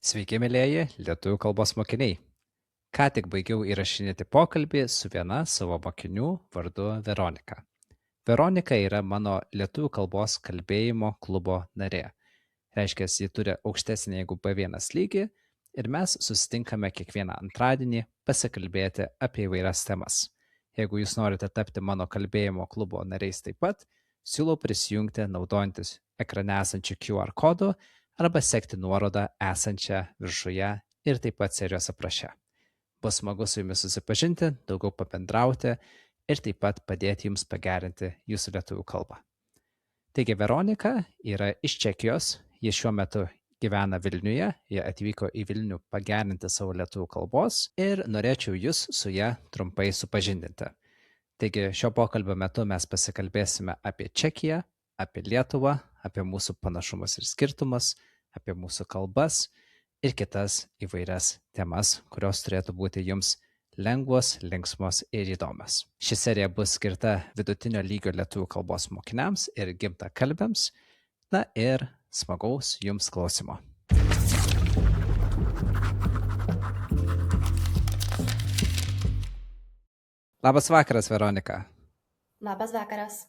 Sveiki, mėlyjeji lietuvių kalbos mokiniai. Ką tik baigiau įrašinėti pokalbį su viena savo mokinių vardu Veronika. Veronika yra mano lietuvių kalbos kalbėjimo klubo narė. Reiškia, ji turi aukštesnį negu B1 lygį ir mes susitinkame kiekvieną antradienį pasikalbėti apie įvairias temas. Jeigu jūs norite tapti mano kalbėjimo klubo nariais taip pat, siūlau prisijungti naudojantis ekrane esančiu QR kodu arba sekti nuorodą esančią viršuje ir taip pat serijos apraše. Bus smagu su jumis susipažinti, daugiau pabendrauti ir taip pat padėti jums pagerinti jūsų lietuvių kalbą. Taigi Veronika yra iš Čekijos, ji šiuo metu gyvena Vilniuje, jie atvyko į Vilnių pagerinti savo lietuvių kalbos ir norėčiau jūs su ja trumpai supažindinti. Taigi šio pokalbio metu mes pasikalbėsime apie Čekiją, apie Lietuvą, apie mūsų panašumus ir skirtumus, apie mūsų kalbas ir kitas įvairias temas, kurios turėtų būti jums lengvos, linksmos ir įdomios. Ši serija bus skirta vidutinio lygio lietuvių kalbos mokiniams ir gimtakalbiams. Na ir smagaus jums klausimo. Labas vakaras, Veronika. Labas vakaras.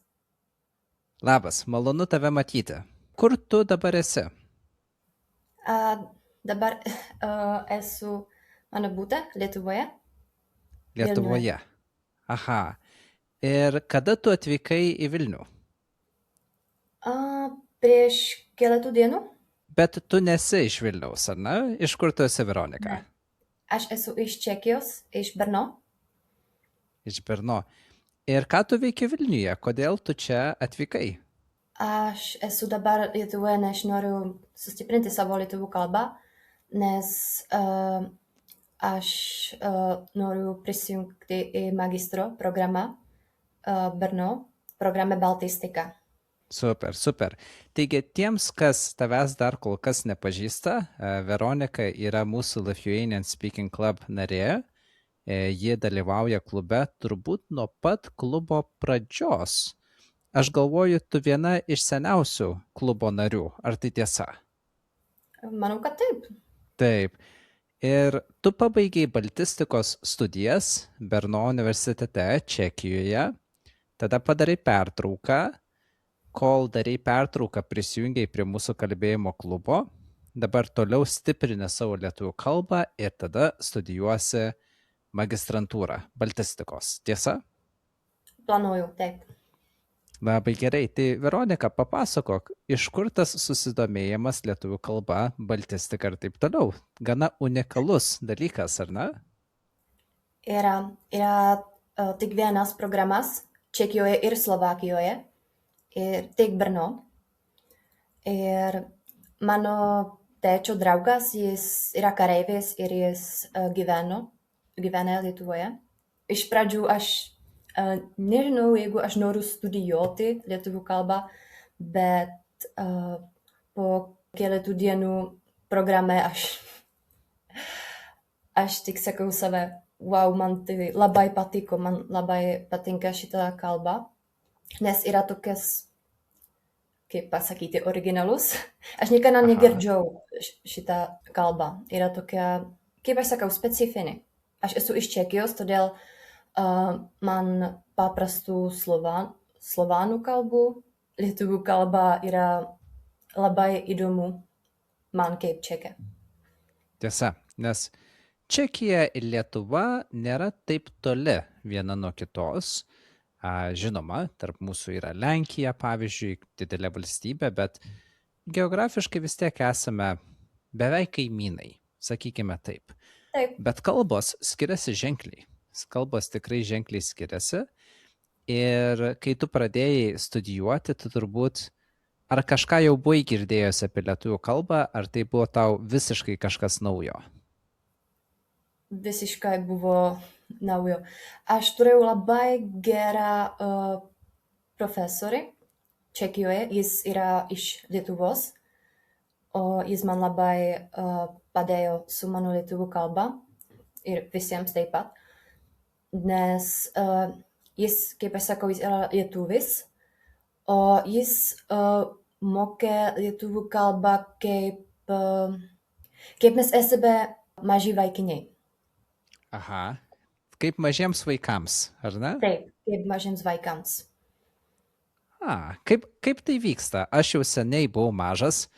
Labas, malonu tave matyti. Kur tu dabar esi? Dabar esu mano būte Lietuvoje. Lietuvoje. Aha. Ir kada tu atvykai į Vilnių? Prieš keletą dienų. Bet tu nesi iš Vilniaus, ar ne? Iš kur tu esi, Veronika? Ne. Aš esu iš Čekijos, iš Brno. Iš Brno. Ir ką tu veiki Vilniuje? Kodėl tu čia atvykai? Aš esu dabar Lietuvoje, nes noriu sustiprinti savo lietuvių kalbą, nes aš noriu prisijungti į magistro programą Brno, programą Baltistika. Super, super. Taigi tiems, kas tavęs dar kol kas nepažįsta, Veronika yra mūsų Lithuanian Speaking Club narė. Ji dalyvauja klube turbūt nuo pat klubo pradžios. Aš galvoju, tu viena iš seniausių klubo narių. Ar tai tiesa? Manau, kad taip. Taip. Ir tu pabaigiai baltistikos studijas Brno universitete Čekijoje, tada padarai pertrauką, kol darai pertrauką prisijungiai prie mūsų kalbėjimo klubo, dabar toliau stiprini savo lietuvių kalbą ir tada studijuosi magistrantūrą baltistikos. Tiesa? Planuoju, taip. Labai gerai. Tai Veronika, papasakok, iš kur tas susidomėjimas lietuvių kalba, baltistika ir taip toliau? Gana unikalus dalykas, ar ne? Yra tik vienas programas Čekijoje ir Slovakijoje, ir tik Brno. Ir mano tėčio draugas, jis yra kareivis ir jis gyvena Lietuvoje. Iš pradžių aš nežinau, jeigu aš noriu studijuoti lietuvių kalbą, bet po keletų dienų programą aš tik sakau save, wow, man tai labai patiko, man labai patinka šitą kalbą, nes yra tokias, kaip pasakyti, originalus. Aš niekada negirdžiau šitą kalbą. Yra tokia, kaip aš sakau, specifinė. Aš esu iš Čekijos, todėl man paprastų slovanų kalbų, lietuvių kalba yra labai įdomu man kaip Čekė. Tiesa, nes Čekija ir Lietuva nėra taip toli viena nuo kitos. Žinoma, tarp mūsų yra Lenkija, pavyzdžiui, didelė valstybė, bet geografiškai vis tiek esame beveik kaimynai, sakykime taip. Taip. Bet kalbos skiriasi ženkliai. Kalbos tikrai ženkliai skiriasi. Ir kai tu pradėjai studijuoti, tu turbūt ar kažką jau buvai girdėjęs apie lietuvių kalbą, ar tai buvo tau visiškai kažkas naujo? Visiškai buvo naujo. Aš turėjau labai gerą profesorį Čekijoje, jis yra iš Lietuvos, o jis man labai padėjo su mano lietuvių kalba ir visiems taip pat, nes jis, kaip aš sakau, jis yra lietuvis, o jis mokė lietuvių kalbą kaip Kaip mes esame maži vaikiniai. Aha. Kaip mažiems vaikams, ar ne? Taip, kaip mažiems vaikams. Kaip tai vyksta? Aš jau seniai buvau mažas,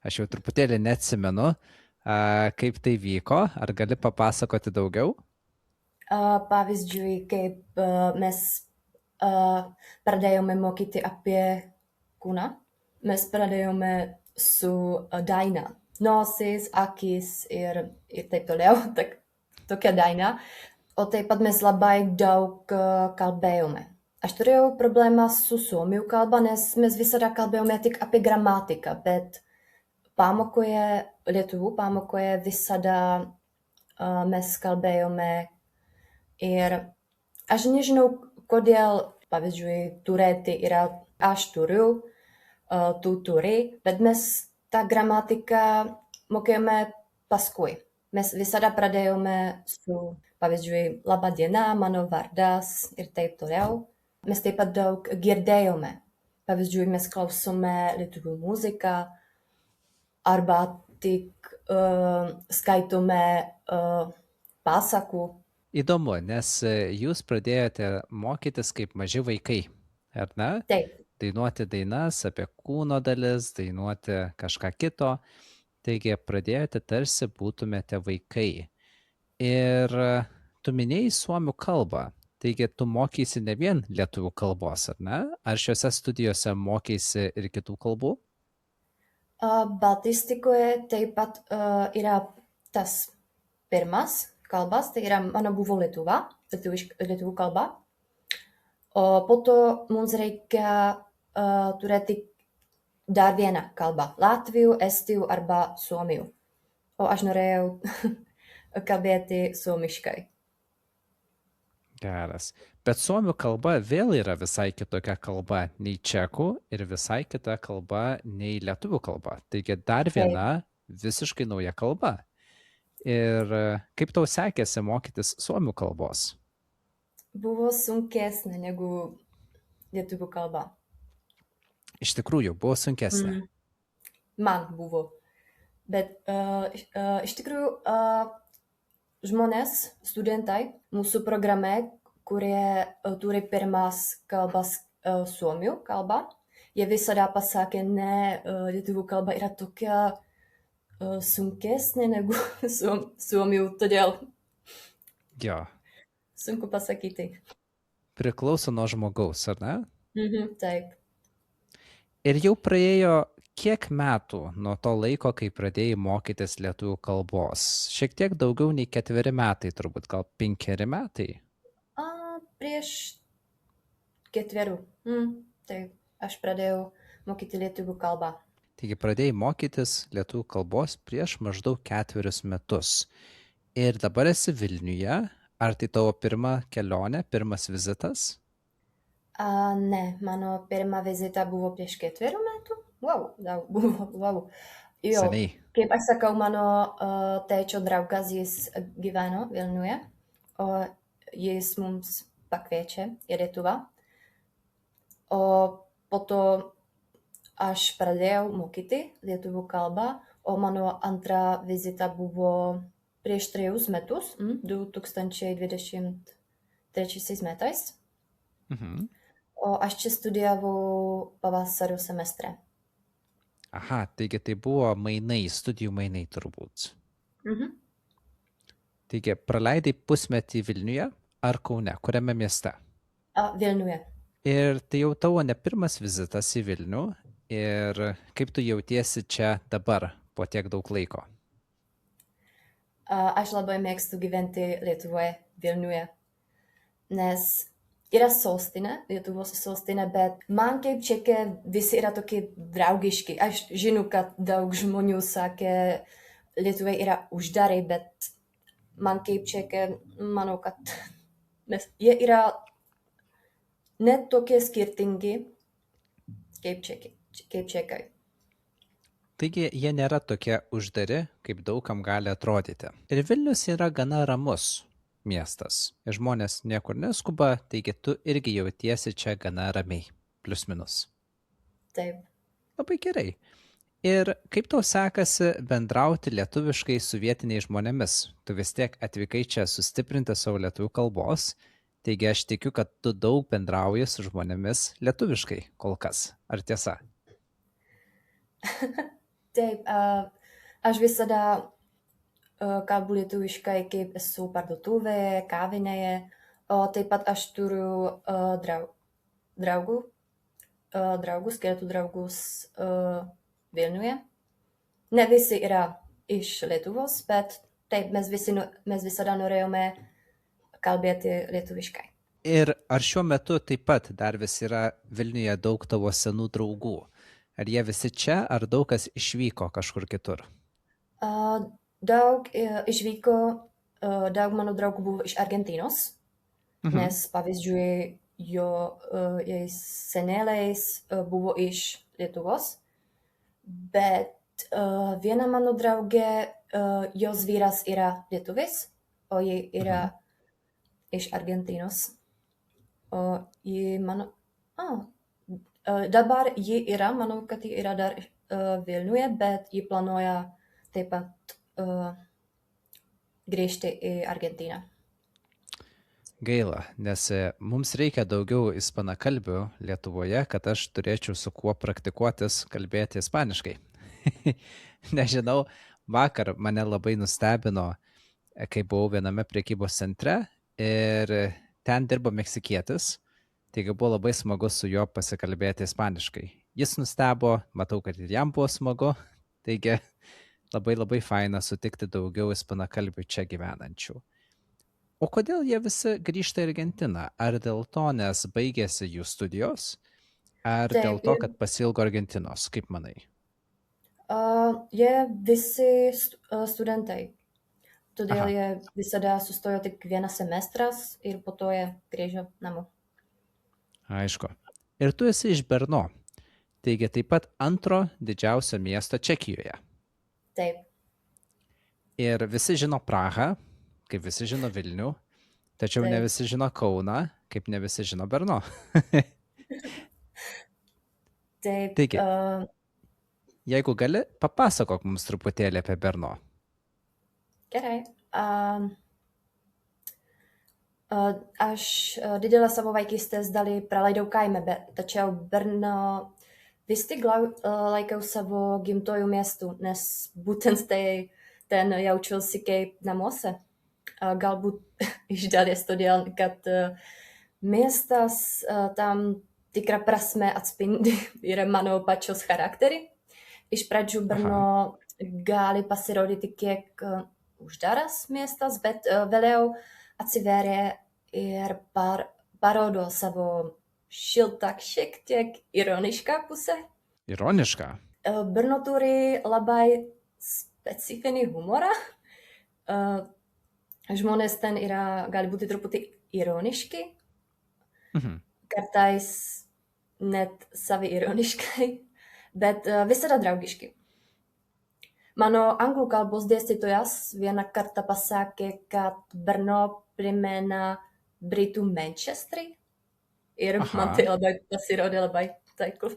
aš jau truputėlį neatsimenu, kaip tai vyko. Ar gali papasakoti daugiau? Pavyzdžiui, kaip mes pradėjome mokyti apie kūną, mes pradėjome su daina. Nosis, akis ir taip toliau, tokia daina. O taip pat mes labai daug kalbėjome. Aš turėjau problēmā su somiju kalba, nes mēs visada kalbējome tik apie gramatiką, bet pamokoje, lietuvių pamokoje visada mes kalbėjome ir aš nežinau, kodėl, pavyzdžiui, turėti yra aš turiu, tu turi, bet mes tą gramatiką mokėjome paskui. Mes visada pradėjome su, pavyzdžiui, laba diena, mano vardas ir taip toliau. Mes taip pat daug girdėjome. Pavyzdžiui, mes klausome lietuvių muziką arba tik skaitome pasakų. Įdomu, nes jūs pradėjote mokytis kaip maži vaikai, ar ne? Taip, Dainuoti dainas apie kūno dalis, dainuoti kažką kito. Taigi pradėjote tarsi būtumėte vaikai. Ir tu minėjai suomių kalbą. Taigi tu mokysi ne vien lietuvių kalbos, ar ne? Ar šiuose studijose mokysi ir kitų kalbų? Baltistikoje taip pat yra tas pirmas kalbas, tai yra mano buvo lietuva, lietuvių kalba. O po to mums reikia turėti dar vieną kalbą - latvių, estijų arba suomių. O aš norėjau kalbėti suomiškai. Geras. Bet suomių kalba vėl yra visai kitokia kalba nei čekų ir visai kita kalba nei lietuvių kalba. Taigi dar viena visiškai nauja kalba. Ir kaip tau sekėsi mokytis suomių kalbos? Buvo sunkesnė negu lietuvių kalba. Iš tikrųjų, buvo sunkesnė. Man buvo. Bet iš tikrųjų žmonės, studentai mūsų programe, kurie turi pirmas kalbas suomių kalba, jie visada pasakė, ne, lietuvių kalba yra tokia sunkesnė negu suomių, todėl Jo. sunku pasakyti. Priklauso nuo žmogaus, ar ne? Taip. Ir jau praėjo kiek metų nuo to laiko, kai pradėjai mokytis lietuvių kalbos? Šiek tiek daugiau nei 4 metai, turbūt gal 5 metai? Prieš 4. Taip, aš pradėjau mokyti lietuvių kalbą. Taigi pradėjai mokytis lietuvių kalbos prieš maždaug 4 metus. Ir dabar esi Vilniuje. Ar tai tavo pirma kelionė, pirmas vizitas? Ne, mano pirma vizita buvo prieš 4 metų. Wow. Jo, Seniai. kaip aš sakau, mano tėčio draugas, jis gyveno Vilniuje, o jis mums pakviečia į Lietuvą. O po to aš pradėjau mokyti lietuvių kalbą, o mano antra vizita buvo prieš 3 metus, 2023 metais. O aš čia studijavau pavasario semestre. Aha, taigi tai buvo mainai, studijų mainai turbūt. Taigi praleidai pusmetį Vilniuje ar Kaune, kuriame mieste? Vilniuje. Ir tai jau tavo ne pirmas vizitas į Vilnių. Ir kaip tu jautiesi čia dabar, po tiek daug laiko? Aš labai mėgstu gyventi Lietuvoje, Vilniuje, nes yra sostinė, Lietuvos sostinė, bet man kaip čekė visi yra tokie draugiški. Aš žinau, kad daug žmonių sakė, Lietuvoje yra uždarai, bet man kaip čekė, manau, kad jie yra net tokie skirtingi kaip čekai. Taigi jie nėra tokie uždari, kaip daugam gali atrodyti. Ir Vilnius yra gana ramus miestas. Ir žmonės niekur neskuba, taigi tu irgi jautiesi čia gana ramiai, plius minus. Taip. Labai gerai. Ir kaip tau sekasi bendrauti lietuviškai su vietiniais žmonėmis? Tu vis tiek atvykai čia sustiprinti savo lietuvių kalbos, taigi aš tikiu, kad tu daug bendrauji su žmonėmis lietuviškai kol kas. Ar tiesa? Taip, aš visada kalbu lietuviškai, kaip esu parduotuvėje, kavinėje, o taip pat aš turiu draugus, keletų draugus Vilniuje. Ne visi yra iš Lietuvos, bet taip, mes visada norėjome kalbėti lietuviškai. Ir ar šiuo metu taip pat dar vis yra Vilniuje daug tavo senų draugų? Ar jie visi čia, ar daug kas išvyko kažkur kitur? Daug išvyko, daug mano draugų buvo iš Argentínos, nes pavyzdžiui, jais seneliais buvo iš Lietuvos, bet viena mano draugė, jos vyras yra lietuvis, o ji yra iš Argentīnos. Dabar ji yra, manau, kad ji yra dar Vilniuje, bet ji planuoja taip pat grįžti į Argentīną. Gaila, nes mums reikia daugiau ispanakalbių Lietuvoje, kad aš turėčiau su kuo praktikuotis kalbėti ispaniškai. Nežinau, vakar mane labai nustebino, kai buvau viename prekybos centre ir ten dirbo meksikietis, taigi buvo labai smagu su juo pasikalbėti ispaniškai. Jis nustebo, matau, kad ir jam buvo smagu, taigi labai faina sutikti daugiau ispanakalbių čia gyvenančių. O kodėl jie visi grįžta į Argentiną? Ar dėl to, nes baigėsi jų studijos, ar Taip, dėl to, kad pasilgo Argentinos, kaip manai? Jie visi studentai, todėl Aha. jie visada sustojo tik vienas semestras ir po to jie grįžo namo. Aišku. Ir tu esi iš Brno, taigi taip pat antro didžiausio miesto Čekijoje. Taip, Ir visi žino Prahą, kaip visi žino Vilnių, tačiau ne Taip. visi žino Kauną, kaip ne visi žino Brno. taip. Taigi. Jeigu gali, papasakok mums truputėlį apie Brno. Gerai. Aš didelę savo vaikystės dalį praleidau kaime, tačiau Brno vis tik laikau savo gimtojų miestų, nes būtent ten jaučiuosi kaip namuose. Galbūt iš dalies todėl, kad miestas tam tikrą prasme atspindi ir mano pačios charakterį. Iš pradžių Brno gali pasirodyti kiek uždaras miestas, bet vėliau atsiveria ir parodo savo šiltą, šiek tiek ironišką pusę. Ironišką? Brno turi labai specifinį humorą. Žmonės ten gali būti truputį ironiški, kartais net saviironiškai, bet visada draugiški. Mano anglų kalbos dėstytojas vieną kartą pasakė, kad Brno primena Britų Manchesterį ir man tai labai pasirodė labai taiklu.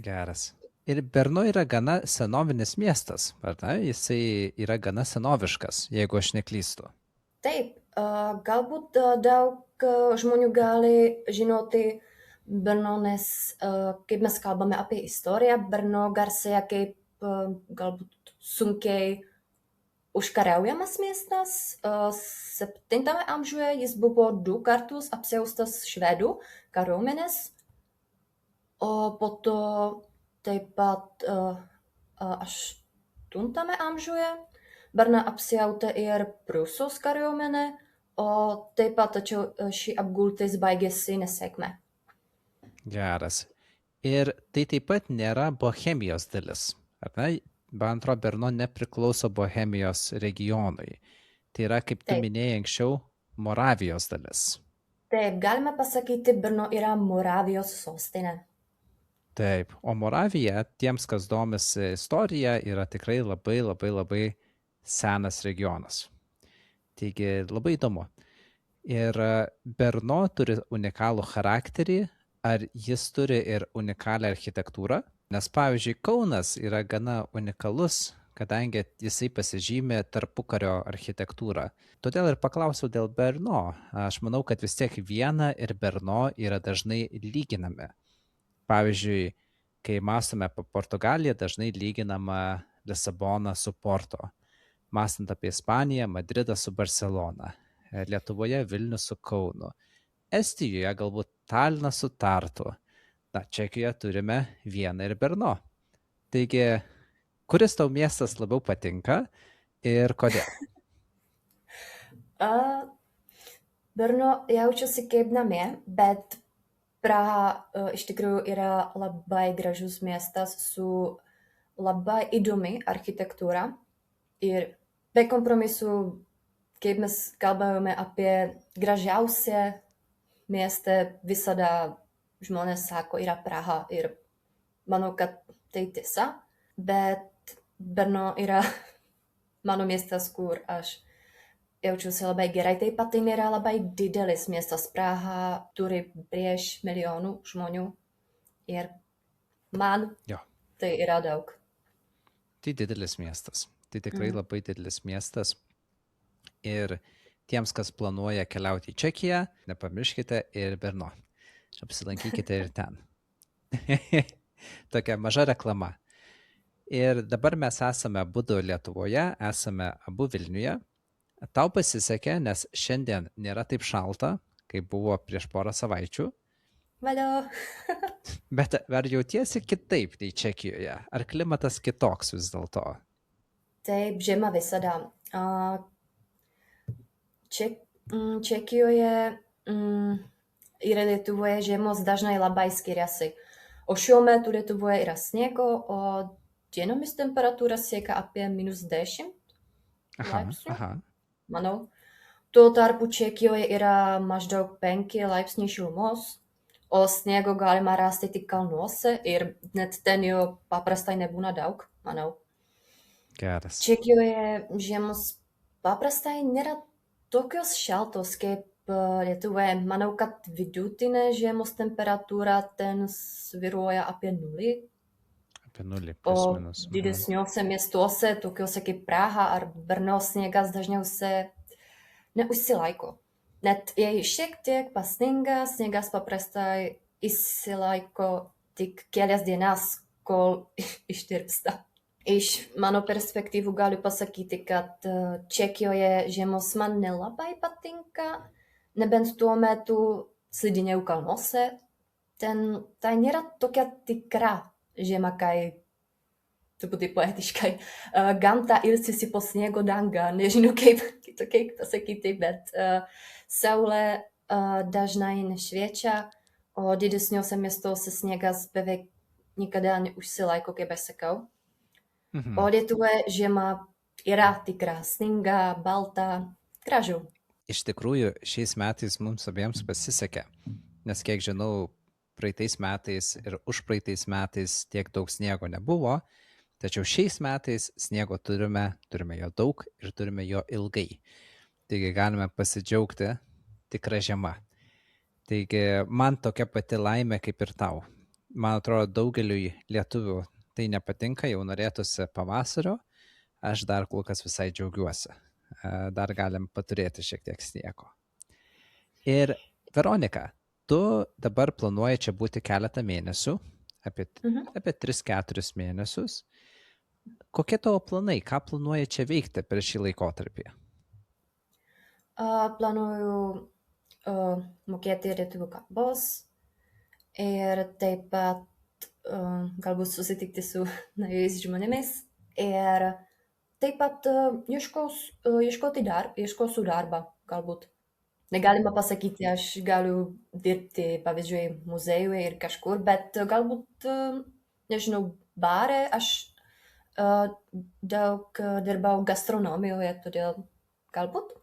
Geras. Ir Brno yra gana senovinis miestas, ar ne? Jisai yra gana senoviškas, jeigu aš neklystu. Taip, galbūt daug žmonių gali žinoti Brno, nes kaip mes kalbame apie istoriją, Brno garsėja kaip galbūt sunkiai užkariaujamas miestas. 7. amžiuje jis buvo 2 kartus apsiaustas švedų kariuomenės, o po to taip pat 8. amžiuje Brną apsiautė ir Prūsijos kariuomenė, o taip pat tačiau ši apgultis baigėsi nesėkme. Geras. Ir tai taip pat nėra Bohemijos dalis, ar ne? Man atrodo, Brno nepriklauso Bohemijos regionui. Tai yra, kaip tu minėjai anksčiau, Moravijos dalis. Taip, galime pasakyti, Brno yra Moravijos sostinė. Taip, o Moravija, tiems, kas domisi istorija, yra tikrai labai senas regionas. Taigi labai įdomu. Ir Brno turi unikalų charakterį, ar jis turi ir unikalią architektūrą? Nes pavyzdžiui, Kaunas yra gana unikalus, kadangi jisai pasižymė tarpukario architektūrą. Todėl ir paklausiau dėl Berno. Aš manau, kad vis tiek Viena ir Berno yra dažnai lyginami. Pavyzdžiui, kai mąstome apie Portugaliją, dažnai lyginama Lisabona su Porto. Mąstant apie Ispaniją, Madridą su Barcelona. Lietuvoje Vilnius su Kaunu. Estijoje galbūt Talinas su Tartu. Na, Čekijoje turime Vieną ir Berno. Taigi, kuris tau miestas labiau patinka ir kodėl? Brno jaučiuosi kaip namie, bet Praha iš tikrųjų yra labai gražus miestas su labai įdomi architektūra ir be kompromisų, kaip mes kalbėjome apie gražiausią miestą, visada žmonės sako, yra Praha ir manau, kad tai tiesa, bet Brno yra mano miestas, kur aš jaučiuosi labai gerai. Taip pat tai nėra labai didelis miestas. Praha turi prieš milijonų žmonių ir man Jo, tai yra daug. tai didelis miestas. Tai tikrai Mhm. labai didelis miestas. Ir tiems, kas planuoja keliauti į Čekiją, nepamirškite ir Berno. Apsilankykite ir ten. Tokia maža reklama. Ir dabar mes esame abu Lietuvoje, esame abu Vilniuje. Tau pasisekė, nes šiandien nėra taip šalta, kaip buvo prieš porą savaičių. Valio. Bet ar jautiesi kitaip nei Čekijoje? Ar klimatas kitoks vis dėlto? Taip, žiema visada. Čekijoje ir Lietuvoje žiemos dažnai labai skiriasi. O šiuo metu Lietuvoje yra sniego, o dienomis temperatūra siekia apie -10 Aha, laipsnių, aha. manau. Tuo tarpu Čekijoje yra maždaug 5 laipsniai šilumos, o sniego galima rasti tik kalnuose ir net ten jo paprastai nebūna daug, manau. Geras. Čekijoje žiemos paprastai nėra tokios šaltos kaip Lietuvoje. Manau, kad vidutinė žiemos temperatūra ten svyruoja apie nulį, Apie nulį, o plus minus. didesniuose miestuose, tokiuose kaip Praha ar Brno, sniegas dažniausiai neužsilaiko. Net jei šiek tiek pasninga, sniegas paprastai išsilaiko tik kelias dienas, kol ištirpsta. Iš mano perspektyvų galiu pasakyti, kad Čekijoje žiemos man nelabai patinka, nebent tuo metu slidinėjau kalnuose. Ten tai nėra tokia tikra žiema, kai truputį poetiškai. Gamta ilsisi po sniego dangą, nežinau kaip pasakyti, bet saulė dažnai nešviečia, o didesniuose miestuose sniegas beveik nikada neužsilaiko, kaip aš sakau. O Lietuvoje žiema yra tikra, sninga, balta, gražu. Iš tikrųjų, šiais metais mums abiems pasisekė, nes kiek žinau, praeitais metais ir užpraeitais metais tiek daug sniego nebuvo, tačiau šiais metais sniego turime jo daug ir turime jo ilgai. Taigi galime pasidžiaugti tikrą žiemą. Taigi man tokia pati laimė kaip ir tau. Man atrodo, daugeliui lietuvių tai nepatinka, jau norėtųsi pavasario, aš dar kol kas visai džiaugiuosi. Dar galim paturėti šiek tiek sniego. Ir Veronika, tu dabar planuoji čia būti keletą mėnesių, apie 3-4 mėnesius. Kokie tavo planai, ką planuoji čia veikti per šį laikotarpį? Planuoju mokėti lietuvių kalbos ir taip pat galbūt susitikti su naujais žmonėmis ir taip pat ieškosiu darbą, galbūt. Negalima pasakyti, aš galiu dirbti, pavyzdžiui, muziejuje ir kažkur, bet galbūt, nežinau, bare, aš daug dirbau gastronomijoje, todėl galbūt.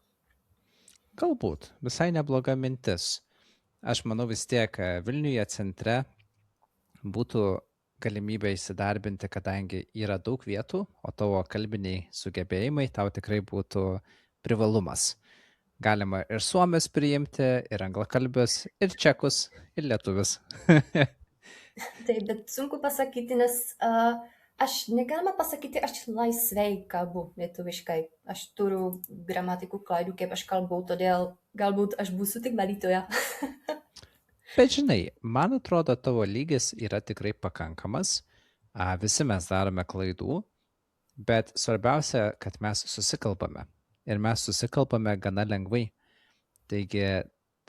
Galbūt, visai nebloga mintis. Aš manau vis tiek Vilniuje centre būtų galimybė įsidarbinti, kadangi yra daug vietų, o tavo kalbiniai sugebėjimai tau tikrai būtų privalumas. Galima ir suomius priimti, ir anglakalbius, ir čekus, ir lietuvius. Taip, bet sunku pasakyti, nes aš negalima pasakyti, aš laisvai kalbu lietuviškai. Aš turiu gramatikų klaidų, kaip aš kalbu, todėl galbūt aš būsiu tik valytoja. Bet žinai, man atrodo, tavo lygis yra tikrai pakankamas. Visi mes darome klaidų, bet svarbiausia, kad mes susikalbame. Ir mes susikalbame gana lengvai. Taigi,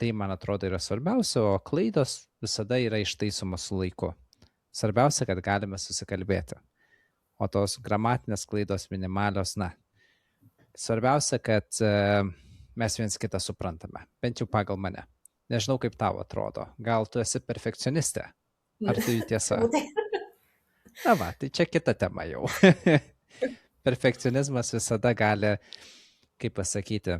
tai man atrodo yra svarbiausia, o klaidos visada yra ištaisomos su laiku. Svarbiausia, kad galime susikalbėti. O tos gramatinės klaidos minimalios, na. Svarbiausia, kad mes viens kitą suprantame, bent jau pagal mane. Nežinau, kaip tau atrodo. Gal tu esi perfekcionistė? Ar tai tiesa? Na va, tai čia kita tema jau. Perfekcionizmas visada gali, kaip pasakyti,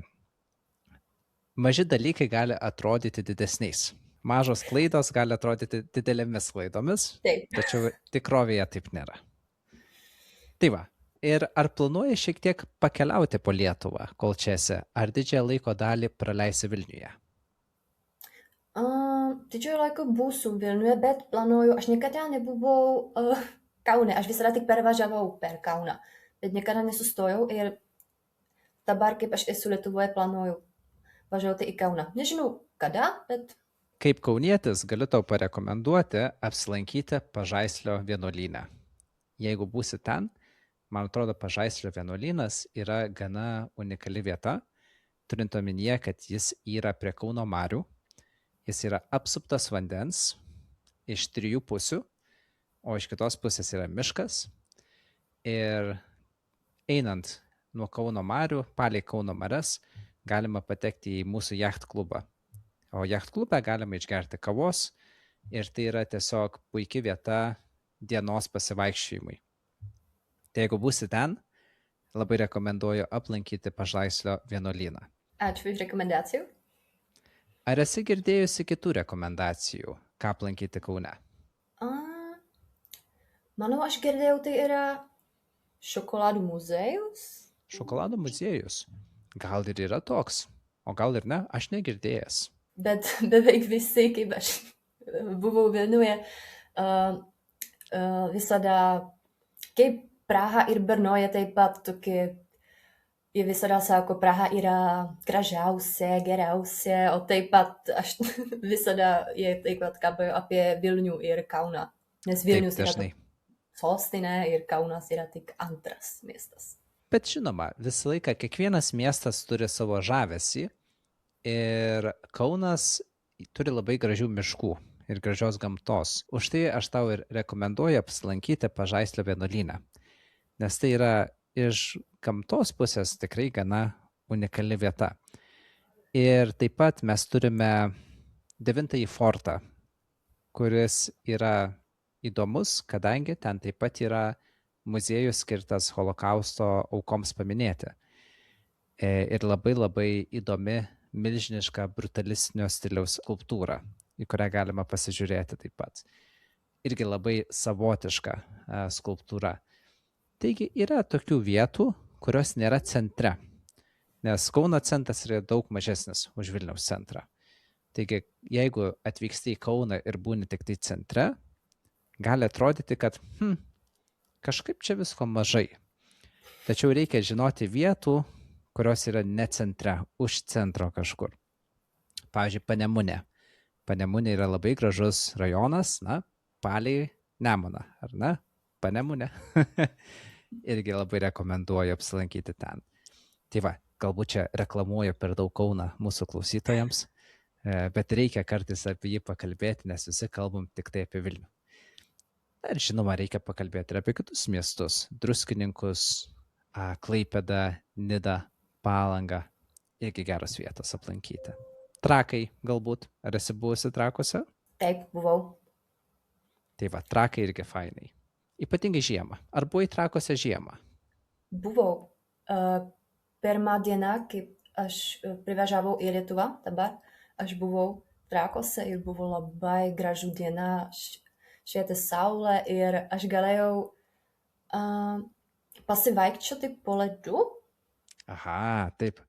maži dalykai gali atrodyti didesniais. Mažos klaidos gali atrodyti didelėmis klaidomis, Taip. tačiau tikrovėje taip nėra. Tai va, ir ar planuoji šiek tiek pakeliauti po Lietuvą, kol čia esi, ar didžiąją laiko dalį praleisi Vilniuje? Didžiojo laiko būsiu Vilniuje, bet planuoju, aš niekada nebuvau Kaune, aš visada tik pervažiavau per Kauną, bet niekada nesustojau ir dabar, kaip aš esu Lietuvoje, planuoju važiuoti į Kauną. Nežinau kada, bet Kaip kaunietis galiu tau parekomenduoti apsilankyti Pažaislio vienuolyne. Jeigu būsi ten, man atrodo, Pažaislio vienuolynas yra gana unikali vieta, turint omenyje, kad jis yra prie Kauno marių, jis yra apsuptas vandens iš 3 pusių, o iš kitos pusės yra miškas. Ir einant nuo Kauno marių, palei Kauno marias, galima patekti į mūsų jacht klubą. O jacht klube galima išgerti kavos ir tai yra tiesiog puikia vieta dienos pasivaikščiojimui. Tai jeigu būsi ten, labai rekomenduoju aplankyti Pažaislio vienuolyną. ačiū už rekomendacijų. Ar esi girdėjusi kitų rekomendacijų, ką aplankyti Kaune? Manau, aš girdėjau, tai yra šokoladų muziejus. Šokolado muziejus. Gal ir yra toks, o gal ir ne, aš negirdėjęs. Bet beveik visi, kaip aš buvau Vilniuje, visada, kaip Praha ir Brnoje taip pat tokie, jie visada sako, Praha yra gražiausia, geriausia, o taip pat aš visada jie taip pat kalbėjo apie Vilnių ir Kauną, nes Vilnius Taip, yra dažnai. sostinė ir Kaunas yra tik antras miestas. Bet žinoma, visą laiką kiekvienas miestas turi savo žavesį ir Kaunas turi labai gražių miškų ir gražios gamtos. Už tai aš tau ir rekomenduoju apsilankyti Pažaislio vienuolyne, nes tai yra iš gamtos pusės tikrai gana unikali vieta. Ir taip pat mes turime 9-ąjį fortą, kuris yra įdomus, kadangi ten taip pat yra muziejus skirtas holokausto aukoms paminėti. Ir labai labai įdomi milžiniška brutalistinio stiliaus skulptūra, į kurią galima pasižiūrėti taip pat. Irgi labai savotiška skulptūra. Taigi yra tokių vietų, kurios nėra centre, nes Kauno centras yra daug mažesnis už Vilniaus centrą. Taigi, jeigu atvyksti į Kauną ir būni tik tai centre, gali atrodyti, kad kažkaip čia visko mažai. Tačiau reikia žinoti vietų, kurios yra ne centre, už centro kažkur. Pavyzdžiui, Panemunė. Panemunė yra labai gražus rajonas, na, palei Nemuną, ar ne? Panemunė. Irgi labai rekomenduoju apsilankyti ten. Tai va, galbūt čia reklamuoju per daug Kauną mūsų klausytojams, bet reikia kartais apie jį pakalbėti, nes visi kalbam tik tai apie Vilnių. Ir žinoma, reikia pakalbėti ir apie kitus miestus. Druskininkus, Klaipėdą, Nidą, Palangą. Irgi geros vietos aplankyti. Trakai galbūt. Ar esi buvusi Trakuose? Taip, buvau. Tai va, Trakai irgi fainai. Ypatingai žiemą. Ar buvai Trakuose žiemą? Buvau. Pirmą dieną, kaip aš privažiavau į Lietuvą, dabar aš buvau Trakuose ir buvo labai gražu diena, švietė saulė ir aš galėjau pasivaikščioti po ledu. Aha, taip.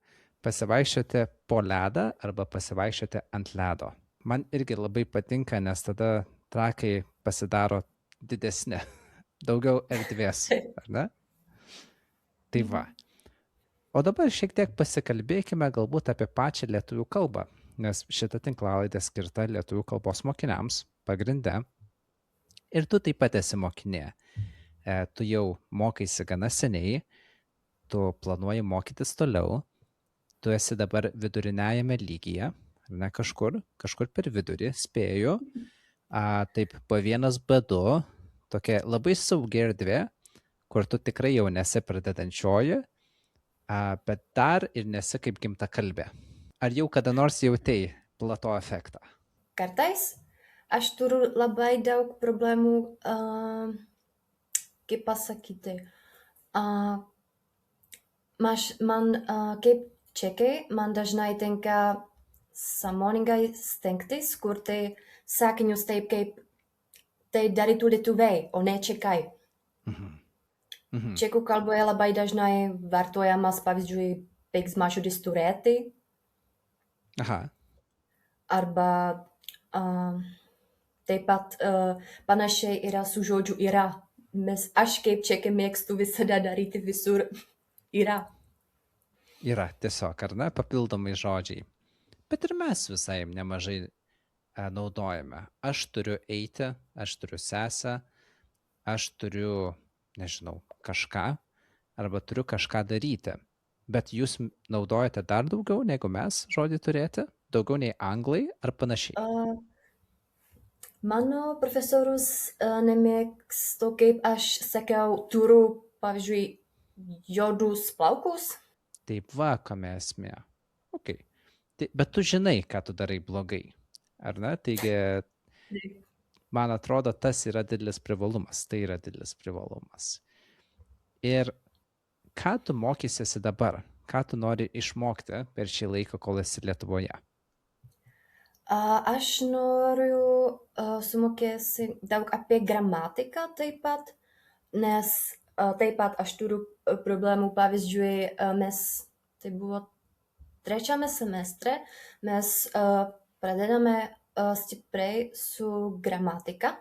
Pasivaikščioti po ledą arba pasivaikščioti ant ledo. Man irgi labai patinka, nes tada Trakai pasidaro didesni, daugiau erdvės, ar ne? Tai va. O dabar šiek tiek pasikalbėkime galbūt apie pačią lietuvių kalbą, nes šita tinklalaidė skirta lietuvių kalbos mokiniams pagrinde. Ir tu taip pat esi mokinė. Tu jau mokaisi gana seniai, tu planuoji mokytis toliau, tu esi dabar viduriniajame lygyje, ar ne kažkur per vidurį, spėju, taip B1, B2, tokia labai saugi erdvė, kur tu tikrai jau nesi pradedančioji, bet dar ir nesi kaip gimtakalbė. Ar jau kada nors jautei plato efektą? Kartais aš turiu labai daug problemų, kaip pasakyti. Man kaip čekai, man dažnai tenka sąmoningai stengtis kurti sakinius taip, kaip tai darytų lietuviai, o ne čekai. Čekų kalboje labai dažnai vartojamas, pavyzdžiui, veiksmas žodis turėti. Aha. Arba taip pat panašiai yra su žodžiu yra. Aš kaip čekė mėgstu visada daryti visur yra. Yra tiesiog, ar ne, papildomai žodžiai. Bet ir mes visai nemažai naudojame. Aš turiu eiti, aš turiu sesę, aš turiu, nežinau, kažką, arba turiu kažką daryti. Bet jūs naudojate dar daugiau negu mes žodį turėti? Daugiau nei anglai ar panašiai? Mano profesorius nemėgsto, kaip aš sakiau, turiu, pavyzdžiui, juodus plaukus. Taip va, kame esmė. Okay. Bet tu žinai, ką tu darai blogai, ar ne? Taigi, man atrodo, tas yra didelis privalumas. Tai yra didelis privalumas. Ir ką tu mokysiesi dabar? Ką tu nori išmokti per šį laiką, kol esi Lietuvoje? Aš noriu sumokėsi daug apie gramatiką taip pat, nes taip pat aš turiu problemų, pavyzdžiui, tai buvo trečiame semestre, mes pradedame stipriai su gramatika.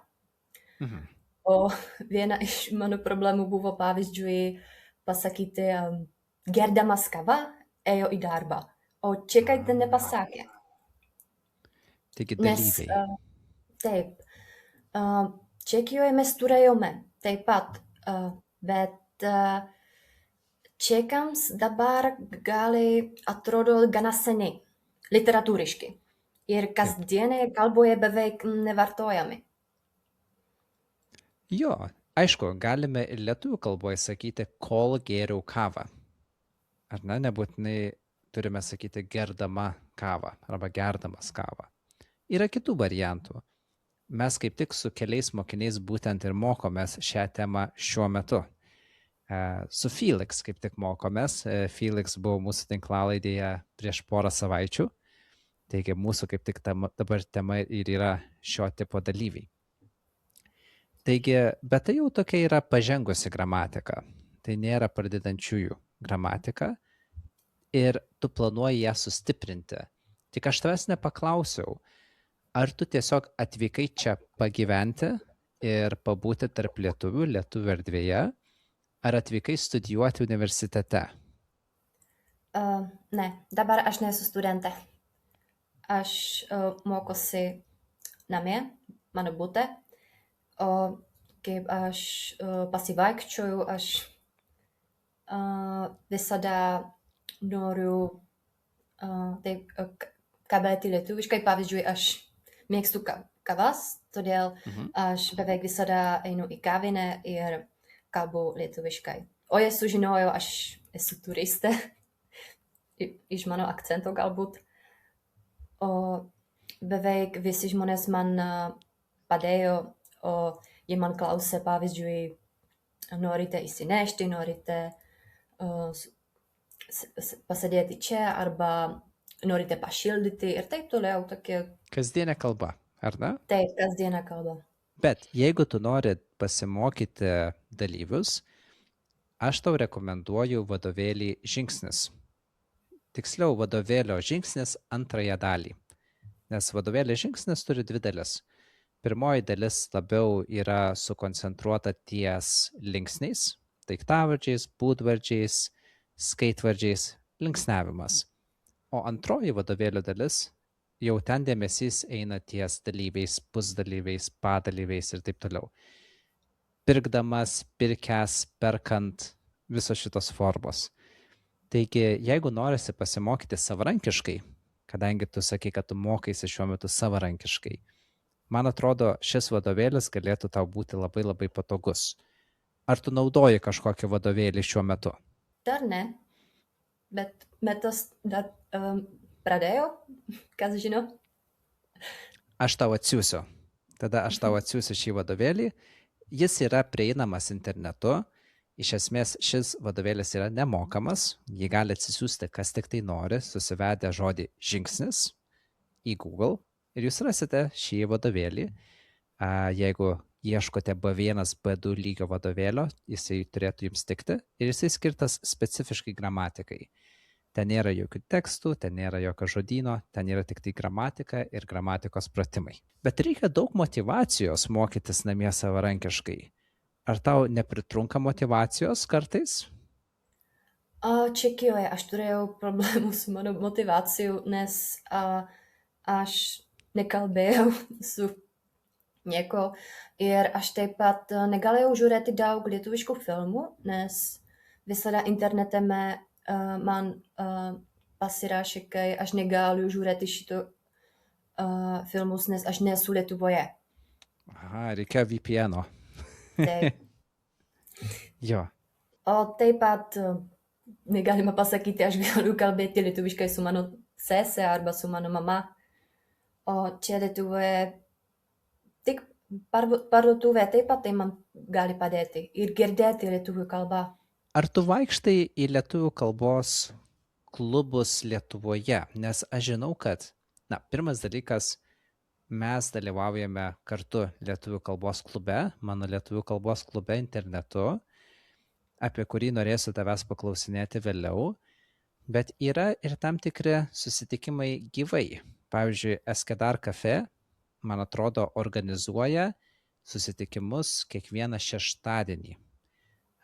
O viena iš mano problemų buvo, pavyzdžiui, pasakyti gerdamas kavą, ėjo į darbą, o čekai tai nepasakė. Taigi dalyviai. Taip. Čekijoje mes turėjome taip pat, bet čekams dabar gali atrodo gana seniai, literatūriškai. Ir kasdienėje kalboje beveik nevartojami. Jo, aišku, galime ir lietuvių kalboje sakyti, kol gėriau kavą. Ar ne, nebūtinai turime sakyti gerdama kavą arba gerdamas kavą. Yra kitų variantų. Mes kaip tik su keliais mokiniais būtent ir mokomės šią temą šiuo metu. Su Felix kaip tik mokomės. Felix buvo mūsų tinklalaidėje prieš porą savaičių. Taigi mūsų kaip tik dabar tema ir yra šio tipo dalyviai. Taigi, bet tai jau tokia yra pažengusi gramatika. Tai nėra pradedančiųjų gramatika. Ir tu planuoji ją sustiprinti. Tik aš tavęs nepaklausiau, ar tu tiesiog atvykai čia pagyventi ir pabūti tarp lietuvių erdvėje, ar atvykai studijuoti universitete? Ne, dabar aš nesu studentė. Aš mokosi namie, mano bute, o kaip aš pasivaikščioju, aš visada noriu kalbėti lietuviškai, pavyzdžiui, aš mėgstu kavas, todėl aš beveik visada einu į kavinę ir kalbu lietuviškai. O jei sužinojau, aš esu turistė, iš mano akcento galbūt. O beveik visi žmonės man padėjo, o jie man klausė, pavyzdžiui, norite įsinešti, norite pasėdėti čia, arba norite pašildyti ir taip toliau. Tokie... Kasdienė kalba, ar ne? Taip, kasdienė kalba. Bet jeigu tu nori pasimokyti dalyvius, aš tau rekomenduoju vadovėlį Žingsnis. Tiksliau, vadovėlio Žingsnis antrąją dalį. Nes vadovėlio Žingsnis turi dvi dalis. Pirmoji dalis labiau yra sukoncentruota ties linksniais, daiktavardžiais, būdvardžiais, skaitvardžiais, linksniavimas. O antroji vadovėlio dalis jau ten dėmesys eina ties dalyviais, pusdalyviais, padalyviais ir taip toliau. Pirkdamas, pirkęs, perkant, visos šitos formos. Taigi, jeigu norisi pasimokyti savarankiškai, kadangi tu sakai, kad tu mokaisi šiuo metu savarankiškai, man atrodo, šis vadovėlis galėtų tau būti labai labai patogus. Ar tu naudoji kažkokį vadovėlį šiuo metu? Dar ne, bet metas dar pradėjo, kas žino. Aš tau atsiųsiu. Tada aš tau atsiųsiu šį vadovėlį. Jis yra prieinamas internetu. Iš esmės šis vadovėlis yra nemokamas. Jį gali atsisiųsti kas tik tai nori, susivedę žodį žingsnis į Google ir jūs rasite šį vadovėlį. Jeigu ieškote B1, B2 lygio vadovėlio, jisai turėtų jums tikti ir jisai skirtas specifiškai gramatikai. Ten nėra jokių tekstų, ten nėra jokio žodyno, ten yra tik tai gramatika ir gramatikos pratimai. Bet reikia daug motyvacijos mokytis namie savarankiškai. Ar tau nepritrunka motyvacijos kartais? Čekijoje aš turėjau problemų su mano motivacijų, nes aš nekalbėjau su nieko ir aš taip pat negalėjau žiūrėti daug lietuviškų filmų, nes visada internete man pasirašė, ka aš negaliu žiūrėti šito filmus, nes aš nesu Lietuvoje. Aha, reikia VPN-o. Taip. Jo. O taip pat negalima pasakyti, aš galiu kalbėti lietuviškai su mano sese arba su mano mama. O čia Lietuvoje tik parduotuvė taip pat tai man gali padėti ir girdėti lietuvių kalbą. Ar tu vaikštai į lietuvių kalbos klubus Lietuvoje? Nes aš žinau, kad, pirmas dalykas, mes dalyvaujame kartu lietuvių kalbos klube, mano lietuvių kalbos klube internetu, apie kurį norėsiu tavęs paklausinėti vėliau, bet yra ir tam tikri susitikimai gyvai. Pavyzdžiui, Eskedar Cafe, man atrodo, organizuoja susitikimus kiekvieną šeštadienį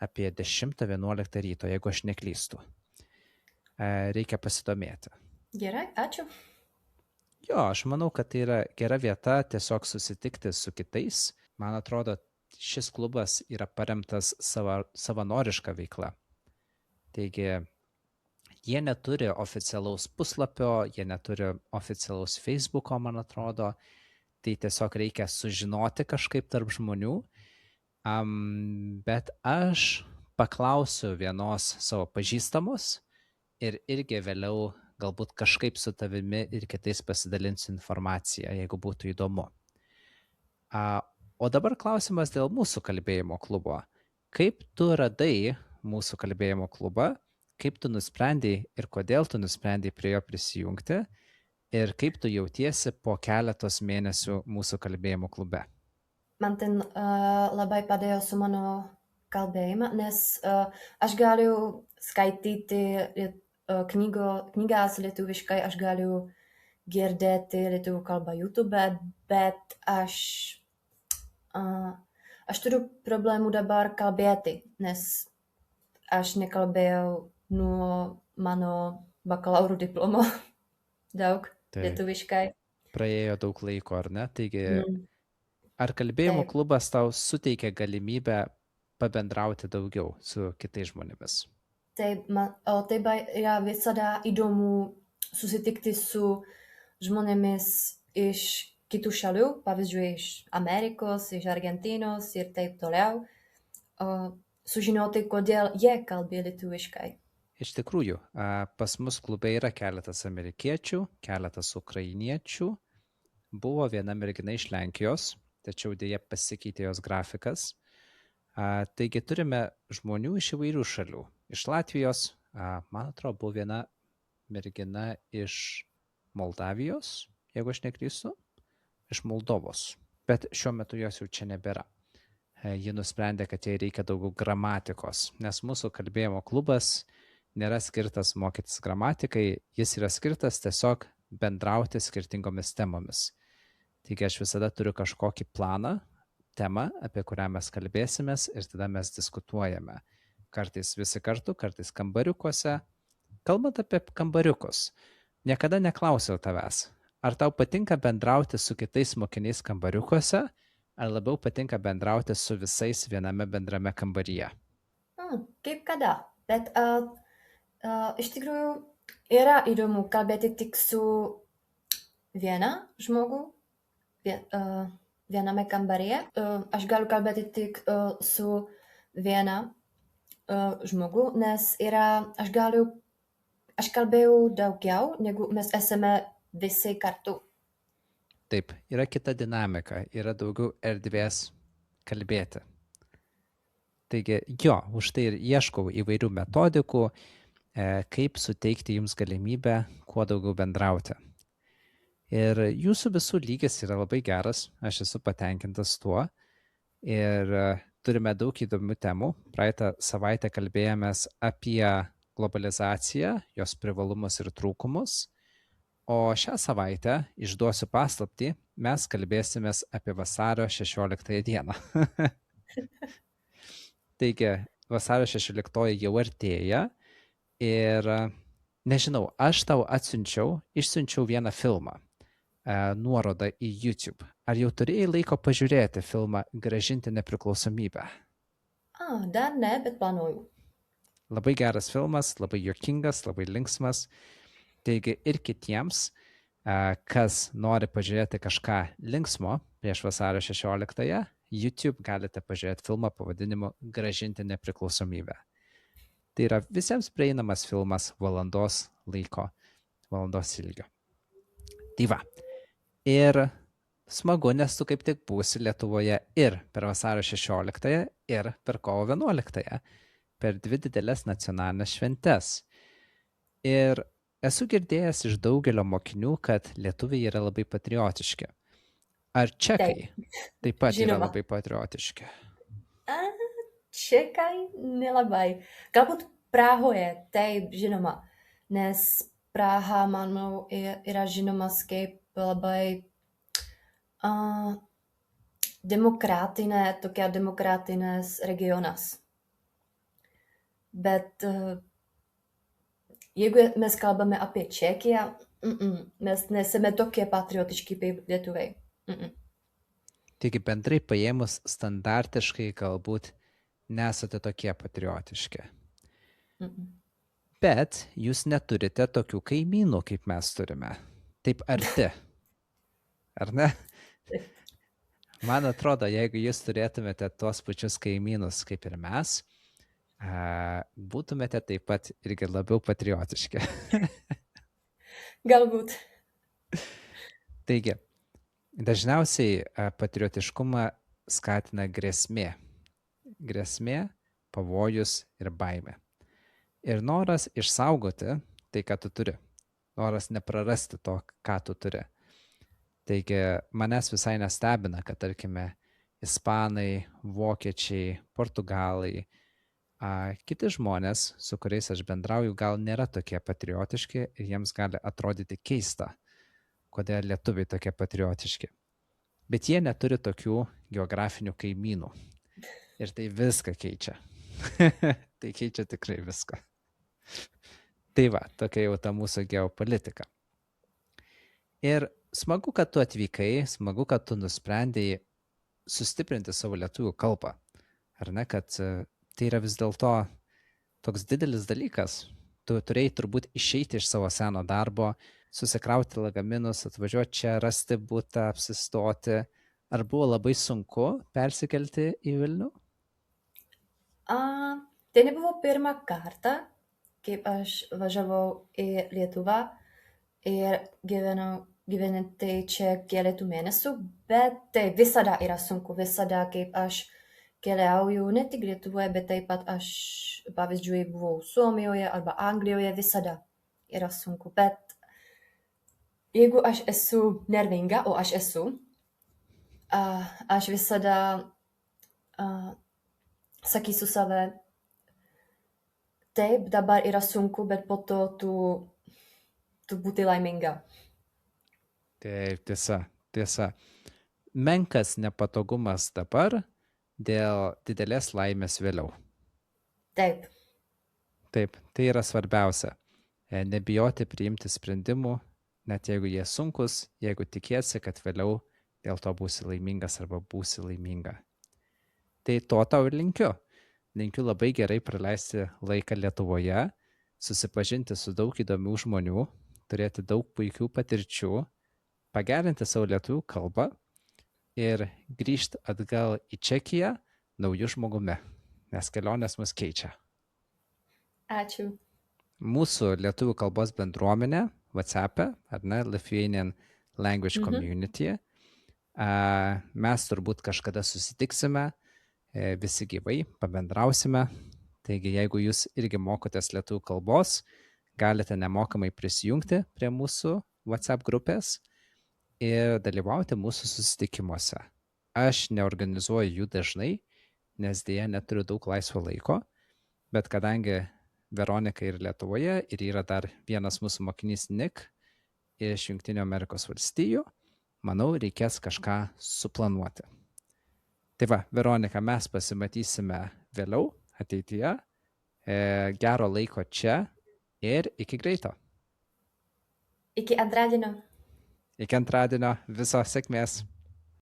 apie 10-11 ryto, jeigu aš neklystu. Reikia pasidomėti. Gerai, ačiū. Jo, aš manau, kad tai yra gera vieta tiesiog susitikti su kitais. Man atrodo, šis klubas yra paremtas savanoriška veikla. Taigi, jie neturi oficialaus puslapio, jie neturi oficialaus Facebooko, man atrodo. Tai tiesiog reikia sužinoti kažkaip tarp žmonių. Bet aš paklausiu vienos savo pažįstamos ir irgi vėliau galbūt kažkaip su tavimi ir kitais pasidalinsiu informaciją, jeigu būtų įdomu. O dabar klausimas dėl mūsų kalbėjimo klubo. Kaip tu radai mūsų kalbėjimo klubą, kaip tu nusprendei ir kodėl tu nusprendei prie jo prisijungti ir kaip tu jautiesi po keletos mėnesių mūsų kalbėjimo klube? Man ten labai padėjo su mano kalbėjimą, nes aš galiu skaityti knygas lietuviškai, aš galiu girdėti lietuvių kalbą YouTube, bet aš turiu problemų dabar kalbėti, nes aš nekalbėjau nuo mano bakalauro diplomo daug lietuviškai. Praėjo daug laiko, ar ne? Taigi, ar kalbėjimo klubas tau suteikia galimybę pabendrauti daugiau su kitais žmonėmis? Taip, taip yra visada įdomu susitikti su žmonėmis iš kitų šalių, pavyzdžiui, iš Amerikos, iš Argentinos ir taip toliau, sužinoti, kodėl jie kalbė lietuviškai. Iš tikrųjų, pas mus klube yra keletas amerikiečių, keletas ukrainiečių, buvo viena mergina iš Lenkijos, tačiau dėja pasikeitė jos grafikas. Taigi turime žmonių iš įvairių šalių. Iš Latvijos, man atrodo, buvo viena mergina iš Moldavijos, jeigu aš neklystu, iš Moldovos. Bet šiuo metu jos jau čia nebėra. Ji nusprendė, kad jai reikia daugiau gramatikos, nes mūsų kalbėjimo klubas nėra skirtas mokytis gramatikai, jis yra skirtas tiesiog bendrauti skirtingomis temomis. Taigi aš visada turiu kažkokį planą, temą, apie kurią mes kalbėsimės ir tada mes diskutuojame. Kartais visi kartu, kartais kambariukuose. Kalbant apie kambariukus, niekada neklausiau tavęs, ar tau patinka bendrauti su kitais mokiniais kambariukuose, ar labiau patinka bendrauti su visais viename bendrame kambaryje? Kaip kada, bet iš tikrųjų yra įdomu kalbėti tik su viena žmogu viename kambaryje. Aš galiu kalbėti tik su viena žmogu, nes aš kalbėjau daugiau, negu mes esame visi kartu. Taip, yra kita dinamika, yra daugiau erdvės kalbėti. Taigi, jo, už tai ir ieškau įvairių metodikų, kaip suteikti jums galimybę kuo daugiau bendrauti. Ir jūsų visų lygis yra labai geras, aš esu patenkintas tuo. Ir turime daug įdomių temų. Praeitą savaitę kalbėjomės apie globalizaciją, jos privalumus ir trūkumus. O šią savaitę, išduosiu paslaptį, mes kalbėsimės apie vasario 16 dieną. Taigi, vasario 16 jau artėja ir nežinau, aš tau išsiunčiau vieną filmą, nuorodą į YouTube. Ar jau turėjai laiko pažiūrėti filmą Grąžinti nepriklausomybę? Dar ne, bet planuoju. Labai geras filmas, labai juokingas, labai linksmas. Taigi ir kitiems, kas nori pažiūrėti kažką linksmo prieš vasario 16-ąją, YouTube galite pažiūrėti filmą pavadinimu Grąžinti nepriklausomybę. Tai yra visiems prieinamas filmas valandos laiko, valandos ilgio. Tai va. Ir smagu, nes tu kaip tik būsi Lietuvoje ir per vasario 16-ąją, ir per kovo 11-ąją, per 2 didelės nacionalinės šventes. Ir esu girdėjęs iš daugelio mokinių, kad lietuviai yra labai patriotiški. Ar čekai taip pat yra labai patriotiški? Čekai nelabai. Galbūt Prahoje, taip, žinoma, nes Praha, manau, yra žinomas kaip labai demokratinės regionas. Bet jeigu mes kalbame apie Čekiją, mes nesame tokie patriotiški kaip lietuviai. Taigi bendrai paėmus standartiškai galbūt nesate tokie patriotiški. Bet jūs neturite tokių kaimynų, kaip mes turime. Taip arti. Ar ne? Man atrodo, jeigu jūs turėtumėte tuos pačius kaimynus kaip ir mes, būtumėte taip pat irgi labiau patriotiški. Galbūt. Taigi, dažniausiai patriotiškumą skatina grėsmė. Grėsmė, pavojus ir baimė. Ir noras išsaugoti tai, ką tu turi. Noras neprarasti to, ką tu turi. Taigi, manęs visai nestebina, kad, tarkime, ispanai, vokiečiai, portugalai, kiti žmonės, su kuriais aš bendrauju, gal nėra tokie patriotiški ir jiems gali atrodyti keista, kodėl lietuviai tokie patriotiški. Bet jie neturi tokių geografinių kaimynų. Ir tai viską keičia. Tai keičia tikrai viską. Tai va, tokia jau ta mūsų geopolitika. Ir smagu, kad tu atvykai, smagu, kad tu nusprendėjai sustiprinti savo lietuvių kalbą. Ar ne, kad tai yra vis dėlto toks didelis dalykas. Tu turėjai turbūt išeiti iš savo seno darbo, susikrauti lagaminus, atvažiuoti čia, rasti butą, apsistoti. Ar buvo labai sunku persikelti į Vilnių? Tai nebuvo pirmą kartą, kaip aš važiavau į Lietuvą ir gyvenate čia keletą mėnesių, bet tai visada yra sunku, visada kaip aš keliauju ne tik Lietuvoje, bet taip pat aš, pavyzdžiui, buvau Suomijoje arba Anglijoje, visada yra sunku. Bet jeigu aš esu nervinga, o aš esu, aš visada sakysiu save, taip, dabar yra sunku, bet po to tu būti laiminga. Taip, tiesa. Tiesa, menkas nepatogumas dabar dėl didelės laimės vėliau. Taip. Taip, tai yra svarbiausia. Nebijoti priimti sprendimų, net jeigu jie sunkus, jeigu tikėsi, kad vėliau dėl to būsi laimingas arba būsi laiminga. Tai to tau ir linkiu. Linkiu labai gerai praleisti laiką Lietuvoje, susipažinti su daug įdomių žmonių, turėti daug puikių patirčių, pagerinti savo lietuvių kalbą ir grįžti atgal į Čekiją naujų žmogumi, nes kelionės mus keičia. Ačiū. Mūsų lietuvių kalbos bendruomenė WhatsApp'e, ar ne, Lithuanian Language Community, mes turbūt kažkada susitiksime, visi gyvai, pabendrausime. Taigi, jeigu jūs irgi mokotės lietuvių kalbos, galite nemokamai prisijungti prie mūsų WhatsApp grupės ir dalyvauti mūsų susitikimuose. Aš neorganizuoju jų dažnai, nes dėja neturiu daug laisvo laiko, bet kadangi Veronika yra Lietuvoje ir yra dar vienas mūsų mokinys Nick iš Jungtinių Amerikos valstijų, manau, reikės kažką suplanuoti. Tai va, Veronika, mes pasimatysime vėliau, ateityje. Gero laiko čia ir iki greito. Iki antradienio. Iki antradienio, visos sėkmės.